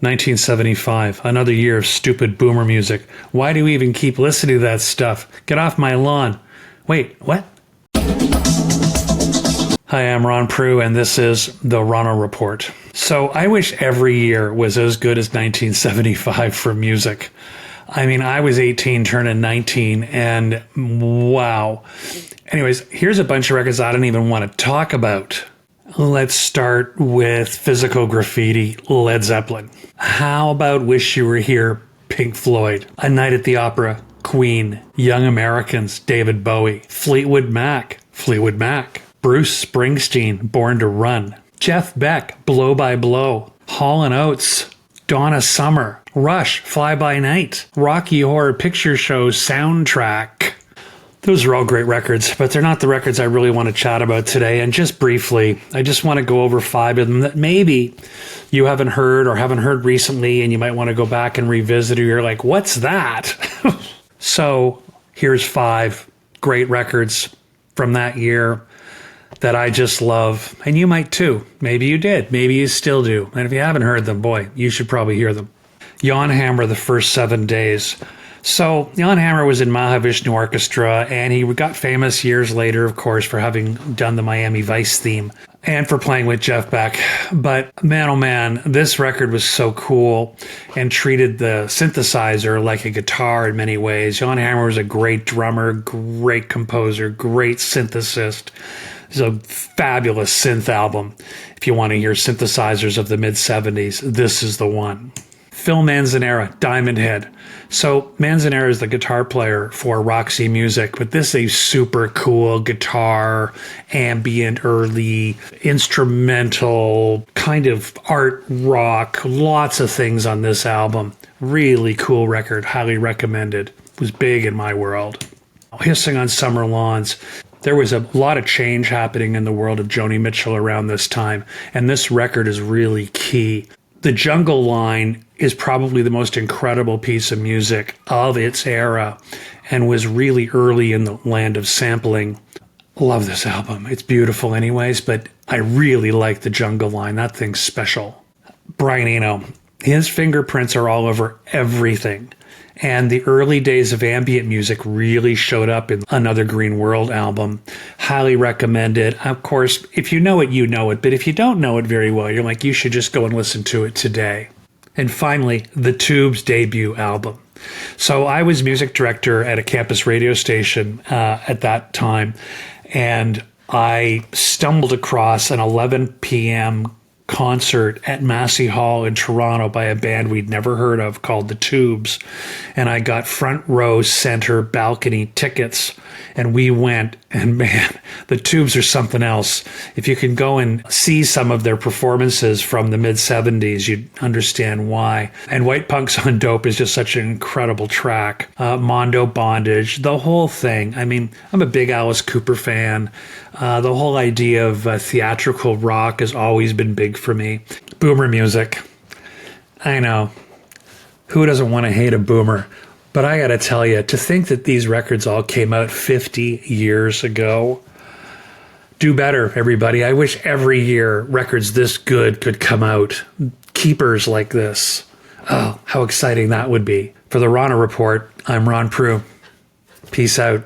1975, another year of stupid boomer music. Why do we even keep listening to that stuff? Get off my lawn. Wait, what? Hi, I'm Ron Proulx, and this is the Ronno Report. So I wish every year was as good as 1975 for music. I mean, I was 18, turning 19, and wow. Anyways, here's a bunch of records I don't even want to talk about. Let's start with Physical Graffiti, Led Zeppelin. How about Wish You Were Here, Pink Floyd? A Night at the Opera, Queen. Young Americans, David Bowie. Fleetwood Mac, Bruce Springsteen, Born to Run. Jeff Beck, Blow by Blow. Hall & Oates, Donna Summer. Rush, Fly By Night. Rocky Horror Picture Show soundtrack. Those are all great records, but they're not the records I really want to chat about today. And just briefly, I just want to go over 5 of them that maybe you haven't heard or haven't heard recently, and you might want to go back and revisit, or you're like, what's that? So here's 5 great records from that year that I just love. And you might too. Maybe you did. Maybe you still do. And if you haven't heard them, boy, you should probably hear them. Jan Hammer, The First 7 Days. So Jan Hammer was in Mahavishnu Orchestra, and he got famous years later, of course, for having done the Miami Vice theme and for playing with Jeff Beck. But man, oh man, this record was so cool and treated the synthesizer like a guitar in many ways. Jan Hammer was a great drummer, great composer, great synthesist. It's a fabulous synth album. If you want to hear synthesizers of the mid-70s, this is the one. Phil Manzanera, Diamond Head. So Manzanera is the guitar player for Roxy Music, but this is a super cool guitar, ambient, early, instrumental, kind of art rock, lots of things on this album. Really cool record, highly recommended. It was big in my world. Hissing on Summer Lawns. There was a lot of change happening in the world of Joni Mitchell around this time, and this record is really key. The Jungle Line is probably the most incredible piece of music of its era and was really early in the land of sampling. Love this album. It's beautiful anyways, but I really like the Jungle Line. That thing's special. Brian Eno, his fingerprints are all over everything. And the early days of ambient music really showed up in Another Green World album. Highly recommended. Of course, if you know it, you know it. But if you don't know it very well, you're like, you should just go and listen to it today. And finally, The Tubes' debut album. So I was music director at a campus radio station at that time. And I stumbled across an 11 p.m. concert at Massey Hall in Toronto by a band we'd never heard of called The Tubes. And I got front row center balcony tickets, and we went, and man, The Tubes are something else. If you can go and see some of their performances from the mid-70s, you'd understand why. And White Punks on Dope is just such an incredible track. Mondo Bondage, the whole thing. I mean, I'm a big Alice Cooper fan. The whole idea of theatrical rock has always been big for me. Boomer music. I know. Who doesn't want to hate a boomer? But I got to tell you, to think that these records all came out 50 years ago. Do better, everybody. I wish every year records this good could come out. Keepers like this. Oh, how exciting that would be. For the Ronno Report, I'm Ron Proulx. Peace out.